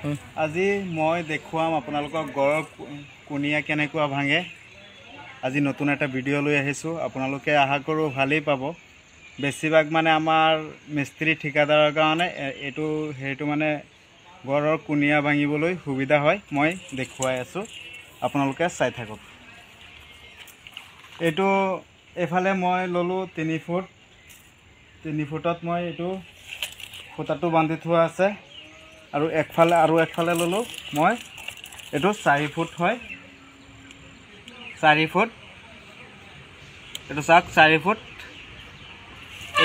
আজি মই দেখুৱাম আপোনালোকক গড়ৰ কুনিয়া কেনেকুৱা ভাঙে। আজি নতুন এটা ভিডিঅ' লৈ আহিছোঁ, আপোনালোকে আশা কৰোঁ ভালেই পাব। বেছিভাগ মানে আমাৰ মিস্ত্ৰী ঠিকাদাৰৰ কাৰণে সেইটো মানে গড়ৰ কুনিয়া ভাঙিবলৈ সুবিধা হয়। মই দেখুৱাই আছোঁ, আপোনালোকে চাই থাকক। এইটো এইফালে মই ল'লোঁ 3 ফুট। 3 ফুটত মই এইটো খুঁটাটো বান্ধি থোৱা আছে আৰু একফালে ল'লোঁ মই এইটো 4 ফুট হয়। 4 ফুট এইটো চাওক 4 ফুট।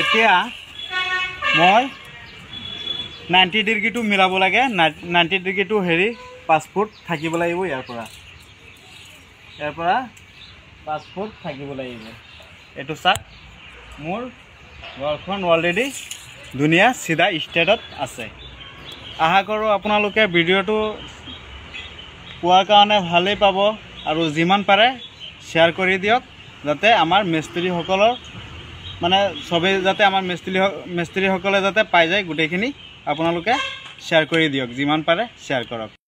এতিয়া মই 90 ডিগ্ৰীটো মিলাব লাগে। 90 ডিগ্ৰীটো 5 ফুট থাকিব লাগিব। ইয়াৰ পৰা 5 ফুট থাকিব লাগিব। এইটো চাওক, মোৰ ঘৰখন অলৰেডি ধুনীয়া চিধা ষ্টেটত আছে। আশা কৰোঁ আপোনালোকে ভিডিঅ'টো পোৱাৰ কাৰণে ভালেই পাব আৰু যিমান পাৰে শ্বেয়াৰ কৰি দিয়ক, যাতে আমাৰ মিস্ত্ৰীসকলৰ মানে সবেই যাতে আমাৰ মিস্ত্ৰীসকলে যাতে পাই যায় গোটেইখিনি। আপোনালোকে শ্বেয়াৰ কৰি দিয়ক, যিমান পাৰে শ্বেয়াৰ কৰক।